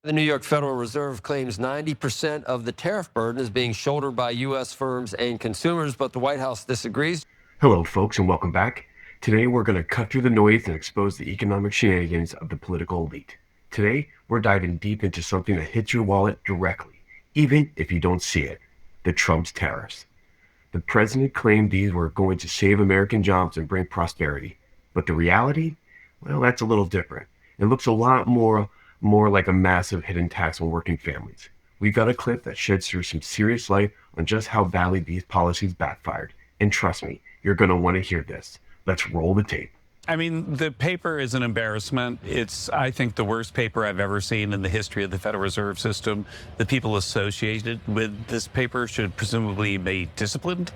The New York Federal Reserve claims 90% of the tariff burden is being shouldered by U.S. firms and consumers, but the White House disagrees. Hello, folks, and welcome back. Today, we're going to cut through the noise and expose the economic shenanigans of the political elite. Today, we're diving deep into something that hits your wallet directly, even if you don't see it: the Trump's tariffs. The president claimed these were going to save American jobs and bring prosperity, but the reality, well, that's a little different. It looks a lot more like a massive hidden tax on working families. We've got a clip that sheds through some serious light on just how badly these policies backfired. And trust me, you're going to want to hear this. Let's roll the tape. I mean, the paper is an embarrassment. It's, I think, the worst paper I've ever seen in the history of the Federal Reserve System. The people associated with this paper should presumably be disciplined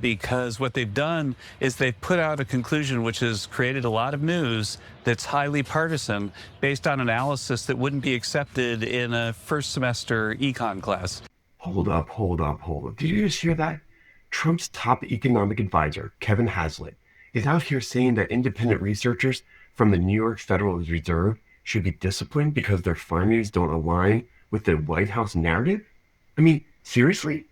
because what they've done is they've put out a conclusion which has created a lot of news that's highly partisan based on analysis that wouldn't be accepted in a first semester econ class. Hold up. Did you just hear that? Trump's top economic advisor, Kevin Hassett, is out here saying that independent researchers from the New York Federal Reserve should be disciplined because their findings don't align with the White House narrative? I mean, seriously?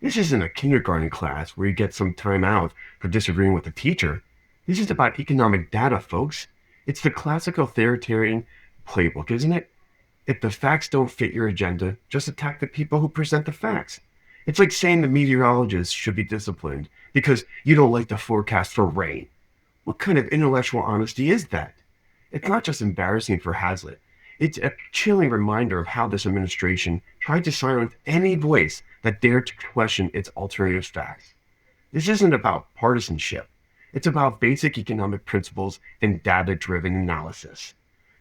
This isn't a kindergarten class where you get some time out for disagreeing with the teacher. This is about economic data, folks. It's the classic authoritarian playbook, isn't it? If the facts don't fit your agenda, just attack the people who present the facts. It's like saying the meteorologists should be disciplined because you don't like the forecast for rain. What kind of intellectual honesty is that? It's not just embarrassing for Hassett. It's a chilling reminder of how this administration tried to silence any voice that dared to question its alternative facts. This isn't about partisanship. It's about basic economic principles and data-driven analysis.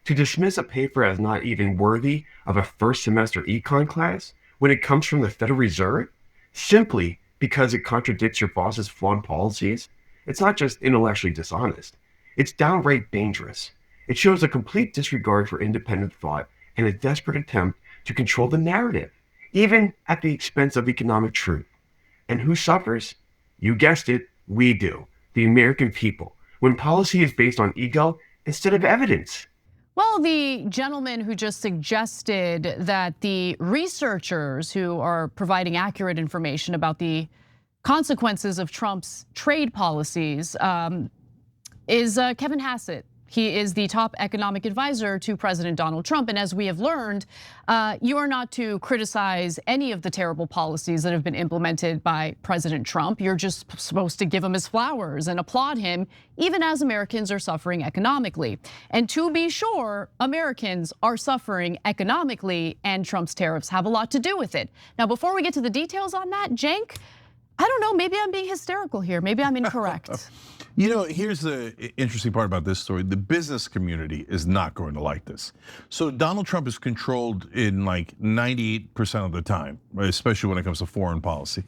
To dismiss a paper as not even worthy of a first semester econ class when it comes from the Federal Reserve, simply because it contradicts your boss's flawed policies, it's not just intellectually dishonest, it's downright dangerous. It shows a complete disregard for independent thought and a desperate attempt to control the narrative, even at the expense of economic truth. And who suffers? You guessed it, we do, the American people, when policy is based on ego instead of evidence. Well, the gentleman who just suggested that the researchers who are providing accurate information about the consequences of Trump's trade policies is Kevin Hassett. He is the top economic advisor to President Donald Trump. And as we have learned, you are not to criticize any of the terrible policies that have been implemented by President Trump. You're just supposed to give him his flowers and applaud him, even as Americans are suffering economically. And to be sure, Americans are suffering economically, and Trump's tariffs have a lot to do with it. Now, before we get to the details on that, Cenk, I don't know, maybe I'm being hysterical here. Maybe I'm incorrect. You know, here's the interesting part about this story. The business community is not going to like this. So Donald Trump is controlled in like 98% of the time, right? Especially when it comes to foreign policy.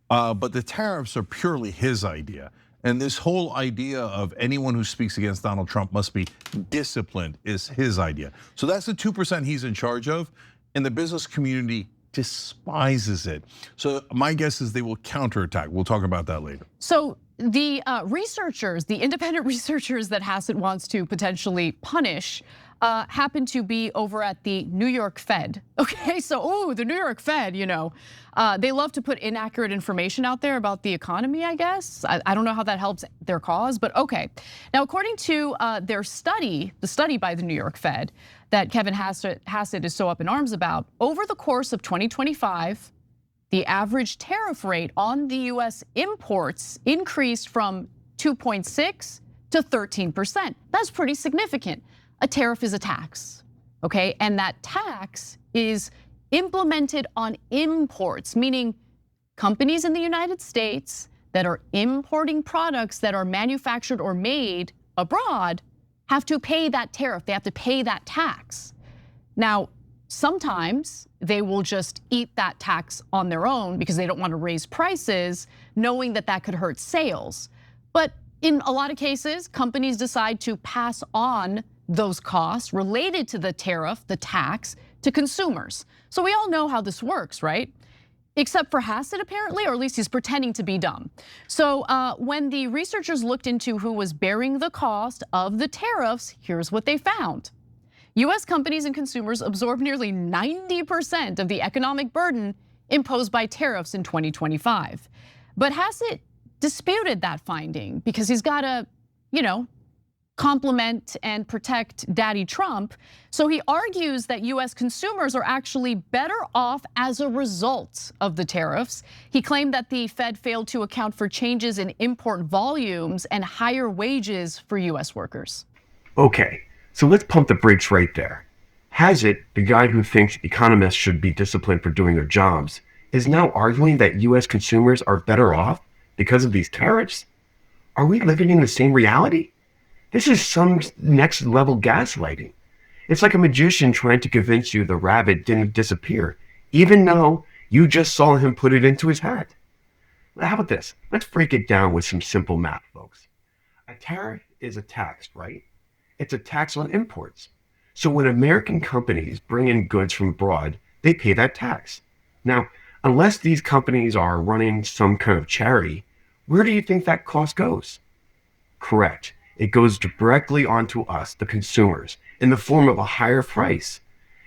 But the tariffs are purely his idea. And this whole idea of anyone who speaks against Donald Trump must be disciplined is his idea. So that's the 2% he's in charge of. And the business community despises it. So my guess is they will counterattack. We'll talk about that later. So the researchers, the independent researchers that Hassett wants to potentially punish happen to be over at the New York Fed. Okay, so the New York Fed, you know, they love to put inaccurate information out there about the economy, I guess. I don't know how that helps their cause, but okay. Now, according to their study, the study by the New York Fed that Kevin Hassett is so up in arms about, over the course of 2025, the average tariff rate on the US imports increased from 2.6 to 13%. That's pretty significant. A tariff is a tax, okay? And that tax is implemented on imports, meaning companies in the United States that are importing products that are manufactured or made abroad have to pay that tariff, they have to pay that tax. Now, sometimes they will just eat that tax on their own because they don't want to raise prices, knowing that that could hurt sales. But in a lot of cases, companies decide to pass on those costs related to the tariff, the tax, to consumers. So we all know how this works, right? Except for Hassett apparently, or at least he's pretending to be dumb. So when the researchers looked into who was bearing the cost of the tariffs, here's what they found. US companies and consumers absorb nearly 90% of the economic burden imposed by tariffs in 2025. But Hassett disputed that finding because he's got to, compliment and protect Daddy Trump. So he argues that US consumers are actually better off as a result of the tariffs. He claimed that the Fed failed to account for changes in import volumes and higher wages for US workers. Okay, so let's pump the brakes right there. Hassett, the guy who thinks economists should be disciplined for doing their jobs, is now arguing that US consumers are better off because of these tariffs? Are we living in the same reality? This is some next level gaslighting. It's like a magician trying to convince you the rabbit didn't disappear, even though you just saw him put it into his hat. How about this? Let's break it down with some simple math, folks. A tariff is a tax, right? It's a tax on imports. So when American companies bring in goods from abroad, they pay that tax. Now, unless these companies are running some kind of charity, where do you think that cost goes? Correct. It goes directly onto us, the consumers, in the form of a higher price.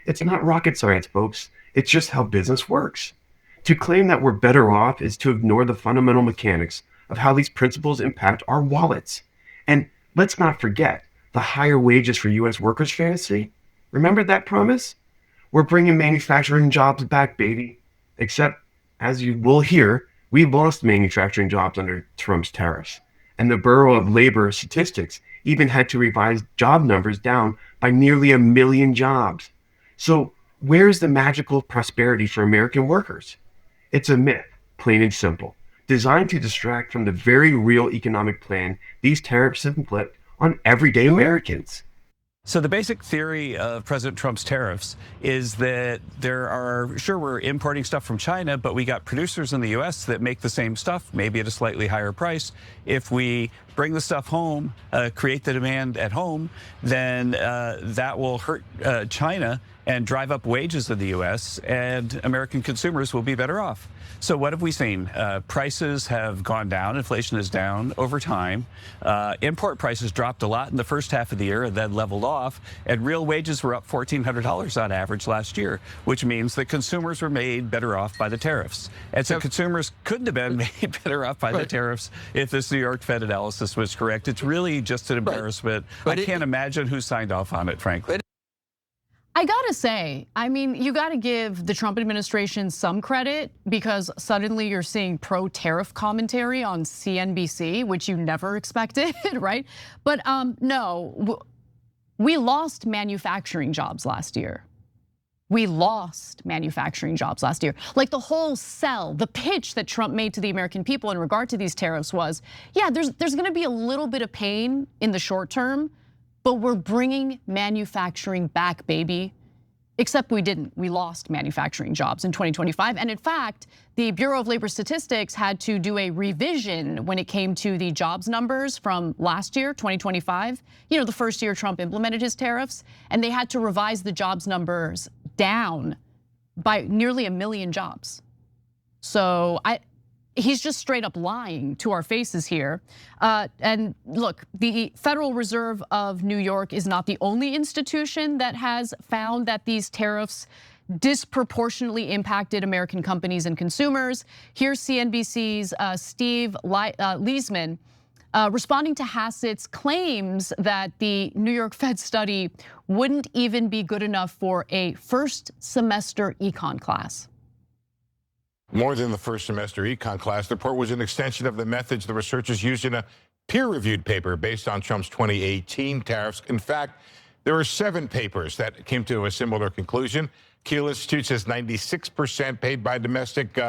It's not rocket science, folks. It's just how business works. To claim that we're better off is to ignore the fundamental mechanics of how these principles impact our wallets. And let's not forget the higher wages for US workers fantasy. Remember that promise? We're bringing manufacturing jobs back, baby. Except, as you will hear, we lost manufacturing jobs under Trump's tariffs. And the Bureau of Labor Statistics even had to revise job numbers down by nearly 1 million jobs. So where's the magical prosperity for American workers? It's a myth, plain and simple, designed to distract from the very real economic plan these tariffs inflict on everyday Americans. So the basic theory of President Trump's tariffs is that we're importing stuff from China, but we got producers in the US that make the same stuff, maybe at a slightly higher price. If we bring the stuff home, create the demand at home, then that will hurt China and drive up wages in the US, and American consumers will be better off. So what have we seen? Prices have gone down, inflation is down over time. Import prices dropped a lot in the first half of the year and then leveled off, and real wages were up $1,400 on average last year, which means that consumers were made better off by the tariffs. And so consumers couldn't have been made better off by the tariffs if this New York Fed analysis was correct. It's really just an embarrassment. I can't imagine who signed off on it, frankly. I gotta say, you gotta give the Trump administration some credit because suddenly you're seeing pro-tariff commentary on CNBC, which you never expected, right? But no, we lost manufacturing jobs last year. We lost manufacturing jobs last year. Like the whole the pitch that Trump made to the American people in regard to these tariffs was, yeah, there's gonna be a little bit of pain in the short term, but we're bringing manufacturing back, baby. Except we didn't. We lost manufacturing jobs in 2025. And in fact, the Bureau of Labor Statistics had to do a revision when it came to the jobs numbers from last year, 2025. The first year Trump implemented his tariffs, and they had to revise the jobs numbers down by nearly 1 million jobs. So he's just straight up lying to our faces here. And look, the Federal Reserve of New York is not the only institution that has found that these tariffs disproportionately impacted American companies and consumers. Here's CNBC's Steve Leisman responding to Hassett's claims that the New York Fed study wouldn't even be good enough for a first semester econ class. More than the first semester econ class, the report was an extension of the methods the researchers used in a peer-reviewed paper based on Trump's 2018 tariffs. In fact, there are 7 papers that came to a similar conclusion. Kiel Institute says 96% paid by domestic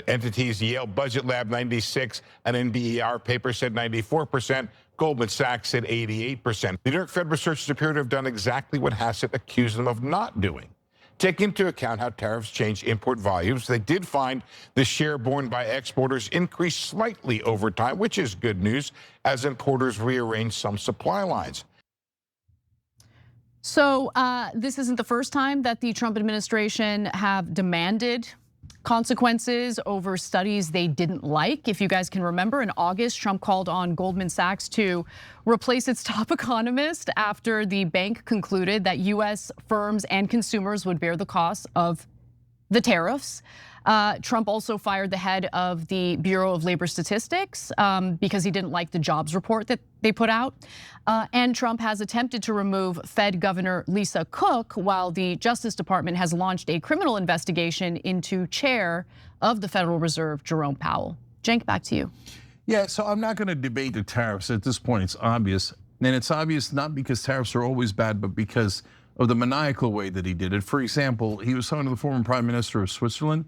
entities. Yale Budget Lab 96%. An NBER paper said 94%. Goldman Sachs said 88%. The New York Fed researchers appear to have done exactly what Hassett accused them of not doing. Take into account how tariffs change import volumes. They did find the share borne by exporters increased slightly over time, which is good news, as importers rearrange some supply lines. So this isn't the first time that the Trump administration have demanded consequences over studies they didn't like. If you guys can remember, in August, Trump called on Goldman Sachs to replace its top economist after the bank concluded that US firms and consumers would bear the cost of the tariffs. Trump also fired the head of the Bureau of Labor Statistics because he didn't like the jobs report that they put out. And Trump has attempted to remove Fed Governor Lisa Cook, while the Justice Department has launched a criminal investigation into chair of the Federal Reserve, Jerome Powell. Cenk, back to you. Yeah, so I'm not going to debate the tariffs. At this point, it's obvious. And it's obvious not because tariffs are always bad, but because of the maniacal way that he did it. For example, he was talking to the former prime minister of Switzerland,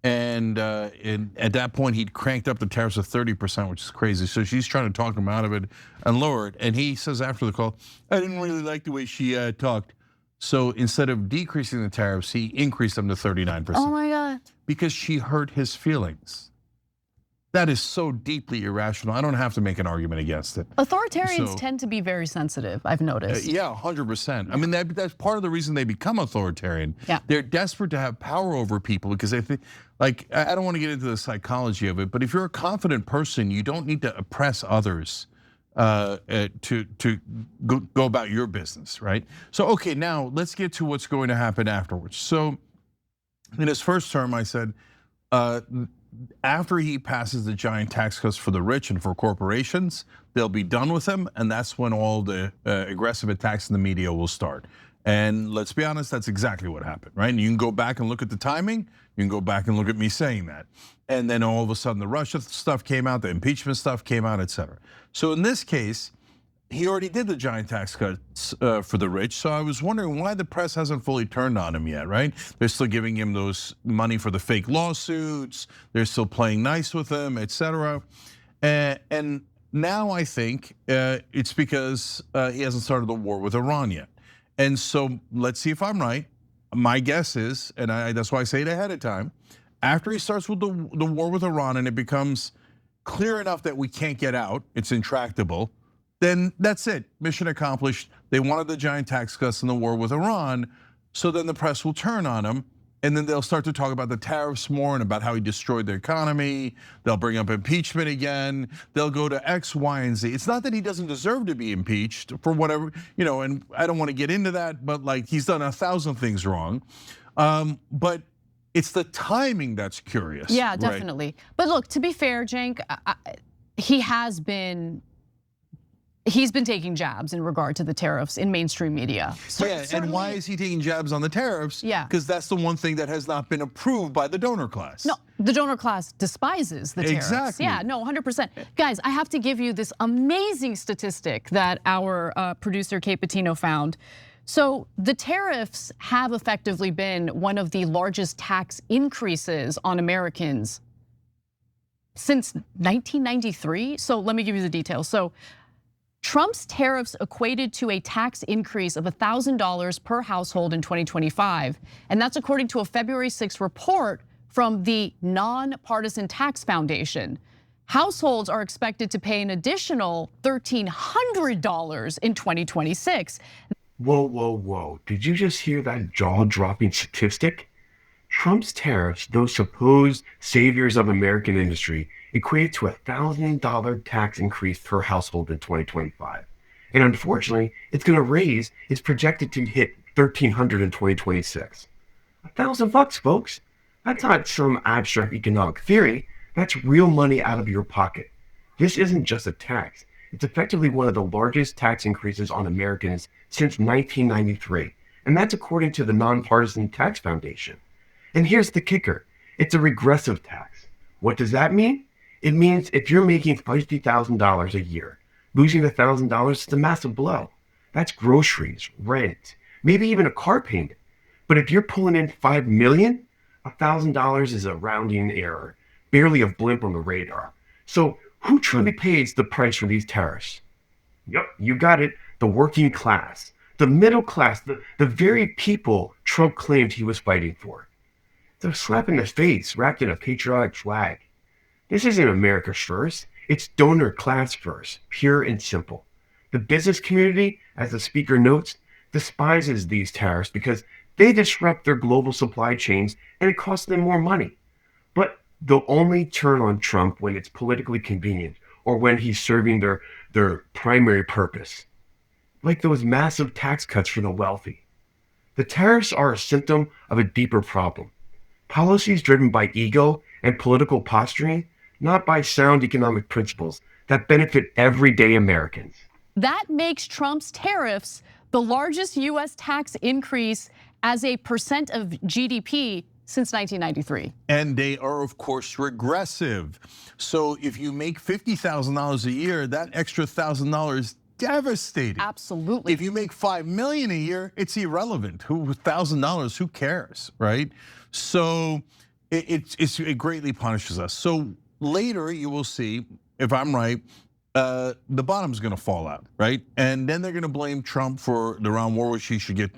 and at that point, he'd cranked up the tariffs to 30%, which is crazy. So she's trying to talk him out of it and lower it. And he says after the call, I didn't really like the way she talked. So instead of decreasing the tariffs, he increased them to 39%. Oh my God. Because she hurt his feelings. That is so deeply irrational. I don't have to make an argument against it. Authoritarians tend to be very sensitive, I've noticed. Yeah, 100%. I mean, that's part of the reason they become authoritarian. Yeah. They're desperate to have power over people because they think, like, I don't want to get into the psychology of it, but if you're a confident person, you don't need to oppress others to go about your business, right? So, okay, now let's get to what's going to happen afterwards. So, in his first term, I said, after he passes the giant tax cuts for the rich and for corporations, they'll be done with them, and that's when all the aggressive attacks in the media will start. And let's be honest, that's exactly what happened, right? And you can go back and look at the timing, you can go back and look at me saying that. And then all of a sudden the Russia stuff came out, the impeachment stuff came out, et cetera. So in this case, he already did the giant tax cuts for the rich. So I was wondering why the press hasn't fully turned on him yet, right? They're still giving him those money for the fake lawsuits. They're still playing nice with him, et cetera. And now I think it's because he hasn't started the war with Iran yet. And so let's see if I'm right. My guess is, and that's why I say it ahead of time, after he starts with the war with Iran and it becomes clear enough that we can't get out, it's intractable, then that's it, mission accomplished. They wanted the giant tax cuts in the war with Iran, so then the press will turn on him, and then they'll start to talk about the tariffs more and about how he destroyed the economy. They'll bring up impeachment again. They'll go to X, Y, and Z. It's not that he doesn't deserve to be impeached for whatever, and I don't want to get into that, but like he's done 1,000 things wrong. But it's the timing that's curious. Yeah, definitely. Right? But look, to be fair, Cenk, he's been taking jabs in regard to the tariffs in mainstream media. Yeah, and why is he taking jabs on the tariffs? Yeah. Because that's the one thing that has not been approved by the donor class. No, the donor class despises the tariffs. Exactly. Yeah, no, 100%. Guys, I have to give you this amazing statistic that our producer Kate Patino found. So the tariffs have effectively been one of the largest tax increases on Americans since 1993. So let me give you the details. So Trump's tariffs equated to a tax increase of $1,000 per household in 2025. And that's according to a February 6th report from the Nonpartisan Tax Foundation. Households are expected to pay an additional $1,300 in 2026. Whoa. Did you just hear that jaw-dropping statistic? Trump's tariffs, those supposed saviors of American industry, equated to a $1,000 tax increase per household in 2025. And unfortunately, it's projected to hit $1,300 in 2026. $1,000, folks. That's not some abstract economic theory. That's real money out of your pocket. This isn't just a tax. It's effectively one of the largest tax increases on Americans since 1993. And that's according to the Nonpartisan Tax Foundation. And here's the kicker. It's a regressive tax. What does that mean? It means if you're making $50,000 a year, losing $1,000 is a massive blow. That's groceries, rent, maybe even a car payment. But if you're pulling in $5 million, $1,000 is a rounding error, barely a blimp on the radar. So who truly pays the price for these tariffs? Yep, you got it, the working class, the middle class, the very people Trump claimed he was fighting for. They're slap in the face wrapped in a patriotic flag. This isn't America first, it's donor class first, pure and simple. The business community, as the speaker notes, despises these tariffs because they disrupt their global supply chains and it costs them more money. They'll only turn on Trump when it's politically convenient or when he's serving their primary purpose, like those massive tax cuts for the wealthy. The tariffs are a symptom of a deeper problem. Policies driven by ego and political posturing, not by sound economic principles that benefit everyday Americans. That makes Trump's tariffs the largest US tax increase as a percent of GDP since 1993. And they are, of course, regressive. So if you make $50,000 a year, that extra $1,000 is devastating. Absolutely. If you make $5 million a year, it's irrelevant. $1,000, who cares, right? So it greatly punishes us. So later you will see, if I'm right, the bottom's gonna fall out, right? And then they're gonna blame Trump for the Iran war, which he should get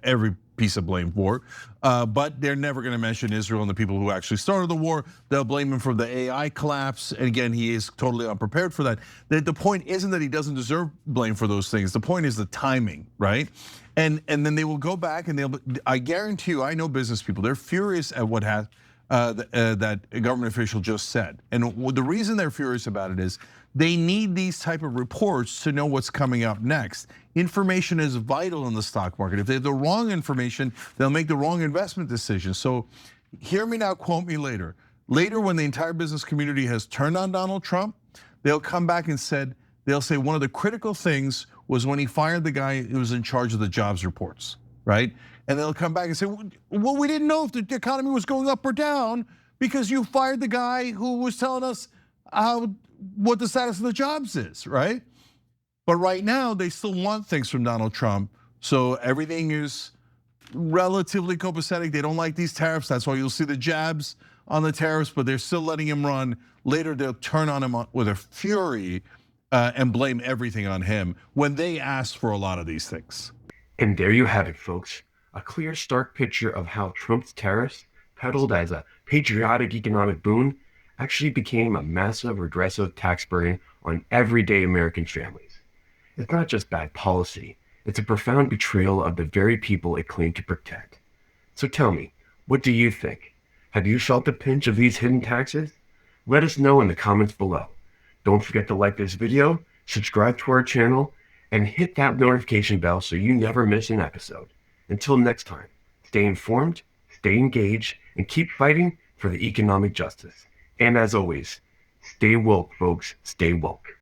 every piece of blame for. But they're never gonna mention Israel and the people who actually started the war. They'll blame him for the AI collapse. And again, he is totally unprepared for that. The point isn't that he doesn't deserve blame for those things. The point is the timing, right? And then they will go back and I guarantee you, I know business people, they're furious at what that government official just said. And the reason they're furious about it is they need these type of reports to know what's coming up next. Information is vital in the stock market. If they have the wrong information, they'll make the wrong investment decisions. So hear me now, quote me later. Later, when the entire business community has turned on Donald Trump, they'll come back and they'll say one of the critical things was when he fired the guy who was in charge of the jobs reports, right? And they'll come back and say, well, we didn't know if the economy was going up or down because you fired the guy who was telling us what the status of the jobs is, right? But right now, they still want things from Donald Trump. So everything is relatively copacetic. They don't like these tariffs. That's why you'll see the jabs on the tariffs, but they're still letting him run. Later, they'll turn on him with a fury and blame everything on him when they asked for a lot of these things. And there you have it, folks. A clear, stark picture of how Trump's tariffs, peddled as a patriotic economic boon, actually became a massive regressive tax burden on everyday American families. It's not just bad policy, it's a profound betrayal of the very people it claimed to protect. So tell me, what do you think? Have you felt the pinch of these hidden taxes? Let us know in the comments below. Don't forget to like this video, subscribe to our channel, and hit that notification bell so you never miss an episode. Until next time, stay informed, stay engaged, and keep fighting for the economic justice. And as always, stay woke, folks, stay woke.